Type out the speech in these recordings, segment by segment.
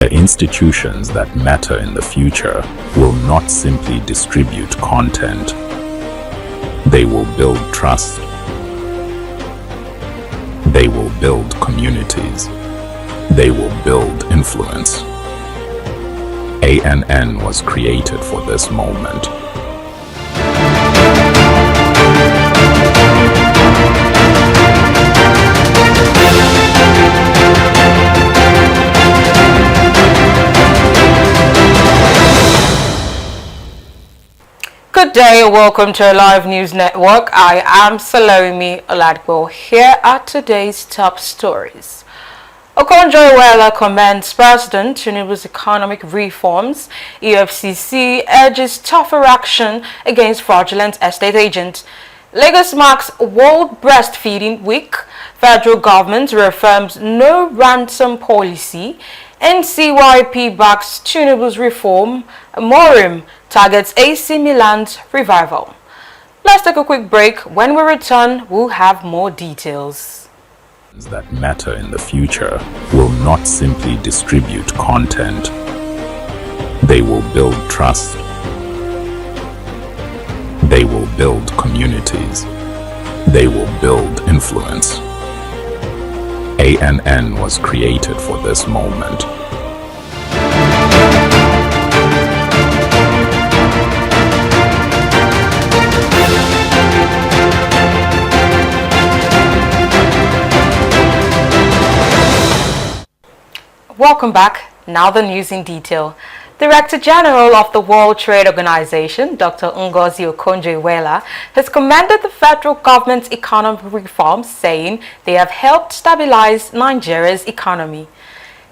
The institutions that matter in the future will not simply distribute content. They will build trust. They will build communities. They will build influence. ANN was created for this moment. Good day and welcome to our live news network. I am Salome Oladpo. Here are today's top stories. Okonjo-Iweala commends President Tinubu's economic reforms. EFCC urges tougher action against fraudulent estate agents. Lagos marks World Breastfeeding Week. Federal government reaffirms no ransom policy. NCYP backs Tinubu's reform. Morim targets AC Milan's revival. Let's take a quick break. When we return, we'll have more details. That matter in the future will not simply distribute content. They will build trust. They will build communities. They will build influence. ANN was created for this moment. Welcome back. Now the news in detail. Director General of the World Trade Organization, Dr. Ngozi Okonjo-Iweala, has commended the federal government's economic reforms, saying they have helped stabilize Nigeria's economy.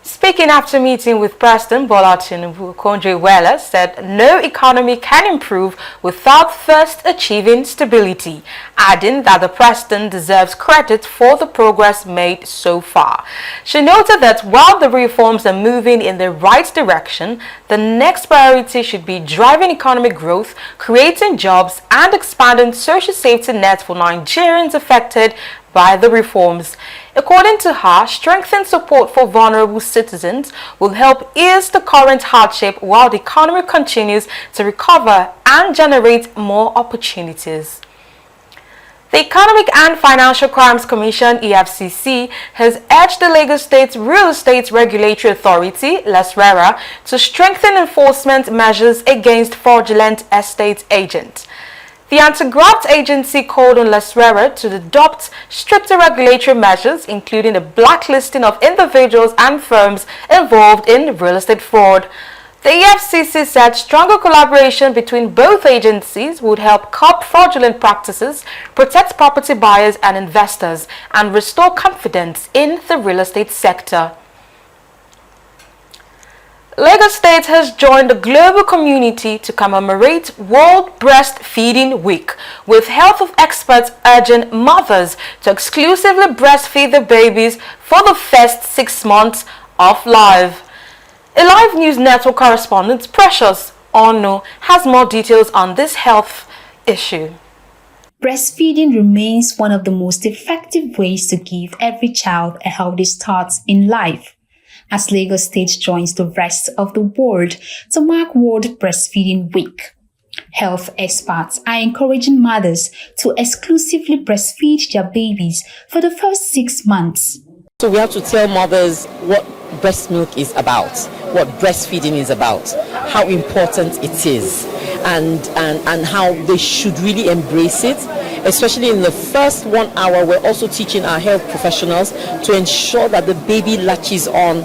Speaking after meeting with President Bola Tinubu, Okonjo-Iweala said no economy can improve without first achieving stability, adding that the president deserves credit for the progress made so far. She noted that while the reforms are moving in the right direction, the next priority should be driving economic growth, creating jobs, and expanding social safety nets for Nigerians affected by the reforms. According to her, strengthened support for vulnerable citizens will help ease the current hardship while the economy continues to recover and generate more opportunities. The Economic and Financial Crimes Commission, EFCC, has urged the Lagos State Real Estate Regulatory Authority, LESRERA, to strengthen enforcement measures against fraudulent estate agents. The anti-graft agency called on LESRERA to adopt stricter regulatory measures, including the blacklisting of individuals and firms involved in real estate fraud. The EFCC said stronger collaboration between both agencies would help curb fraudulent practices, protect property buyers and investors, and restore confidence in the real estate sector. Lagos State has joined the global community to commemorate World Breastfeeding Week, with health experts urging mothers to exclusively breastfeed their babies for the first 6 months of life. A Live News Network correspondent, Precious Onu, has more details on this health issue. Breastfeeding remains one of the most effective ways to give every child a healthy start in life. As Lagos State joins the rest of the world to mark World Breastfeeding Week, health experts are encouraging mothers to exclusively breastfeed their babies for the first 6 months. So we have to tell mothers what breast milk is about, what breastfeeding is about, how important it is, and how they should really embrace it. Especially in the first 1 hour, we're also teaching our health professionals to ensure that the baby latches on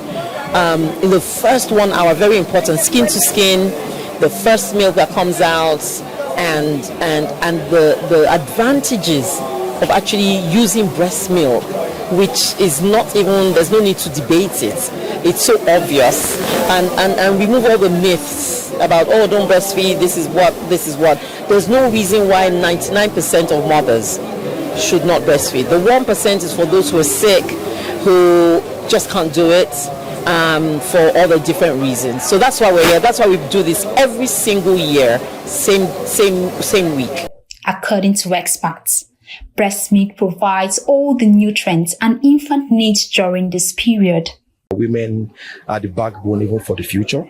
in the first 1 hour. Very important, skin to skin, the first milk that comes out, and the advantages of actually using breast milk, which is not even, there's no need to debate it. It's so obvious, and remove all the myths about, oh, don't breastfeed, this is what. There's no reason why 99% of mothers should not breastfeed. The 1% is for those who are sick, who just can't do it for all the different reasons. So that's why we're here. That's why we do this every single year, same week. According to experts, breast milk provides all the nutrients an infant needs during this period. Women are the backbone even for the future.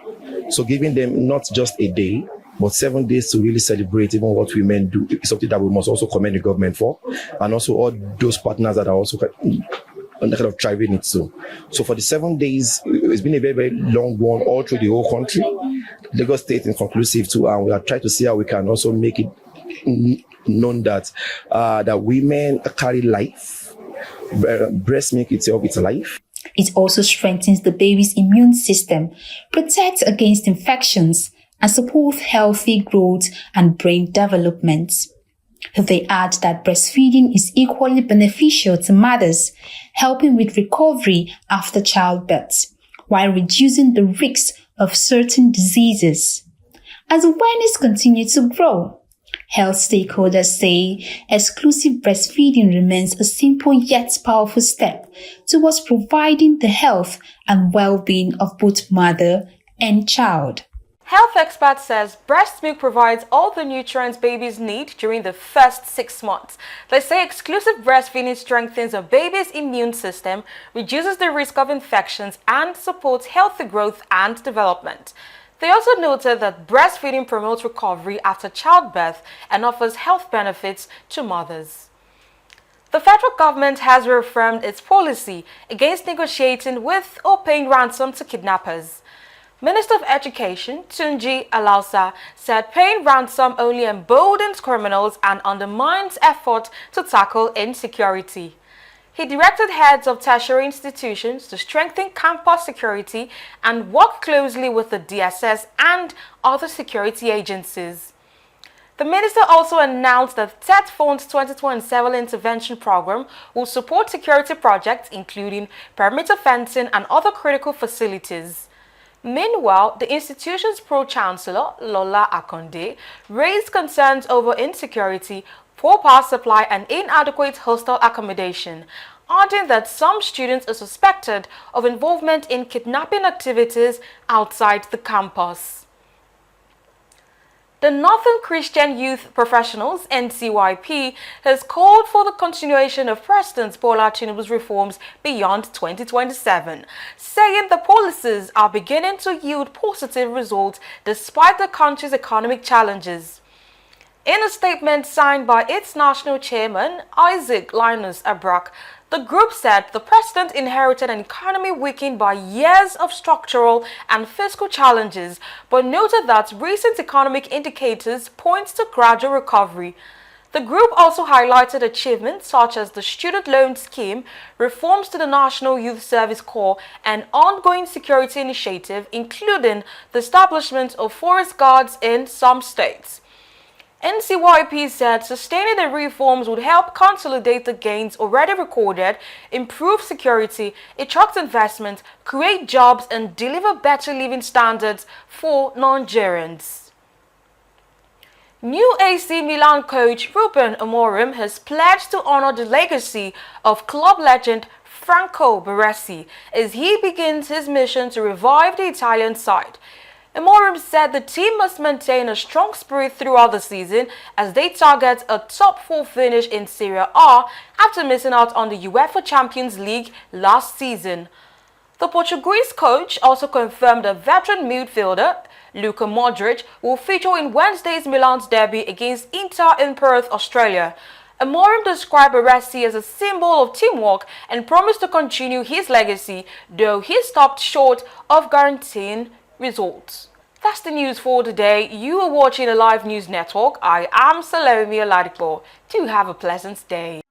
So giving them not just a day, but 7 days to really celebrate even what women do is something that we must also commend the government for, and also all those partners that are also kind of driving it. So for the 7 days, it's been a very, very long one all through the whole country. Lagos State is conclusive too, and we are trying to see how we can also make it known that that women carry life. Breast milk itself is life. It also strengthens the baby's immune system, protects against infections, and supports healthy growth and brain development. They add that breastfeeding is equally beneficial to mothers, helping with recovery after childbirth, while reducing the risks of certain diseases. As awareness continues to grow, health stakeholders say exclusive breastfeeding remains a simple yet powerful step towards providing the health and well-being of both mother and child. Health expert says breast milk provides all the nutrients babies need during the first 6 months. They say exclusive breastfeeding strengthens a baby's immune system, reduces the risk of infections, and supports healthy growth and development. They also noted that breastfeeding promotes recovery after childbirth and offers health benefits to mothers. The federal government has reaffirmed its policy against negotiating with or paying ransom to kidnappers. Minister of Education, Tunji Alausa, said paying ransom only emboldens criminals and undermines effort to tackle insecurity. He directed heads of tertiary institutions to strengthen campus security and work closely with the DSS and other security agencies. The minister also announced that TET Fund's 2027 intervention program will support security projects including perimeter fencing and other critical facilities. Meanwhile, the institution's pro-chancellor, Lola Akonde, raised concerns over insecurity, poor power supply and inadequate hostel accommodation, adding that some students are suspected of involvement in kidnapping activities outside the campus. The Northern Christian Youth Professionals, NCYP, has called for the continuation of President Bola Tinubu's reforms beyond 2027, saying the policies are beginning to yield positive results despite the country's economic challenges. In a statement signed by its national chairman, Isaac Linus Abrak, the group said the president inherited an economy weakened by years of structural and fiscal challenges, but noted that recent economic indicators point to gradual recovery. The group also highlighted achievements such as the student loan scheme, reforms to the National Youth Service Corps, and ongoing security initiative, including the establishment of forest guards in some states. NCYP said sustaining the reforms would help consolidate the gains already recorded, improve security, attract investment, create jobs, and deliver better living standards for Nigerians. New AC Milan coach Ruben Amorim has pledged to honor the legacy of club legend Franco Baresi as he begins his mission to revive the Italian side. Amorim said the team must maintain a strong spirit throughout the season as they target a top 4 finish in Serie A after missing out on the UEFA Champions League last season. The Portuguese coach also confirmed that veteran midfielder Luka Modric will feature in Wednesday's Milan's derby against Inter in Perth, Australia. Amorim described Baresi as a symbol of teamwork and promised to continue his legacy, though he stopped short of guaranteeing results. That's the news for today. You are watching a live news network. I am Salome Oladipo. Do have a pleasant day.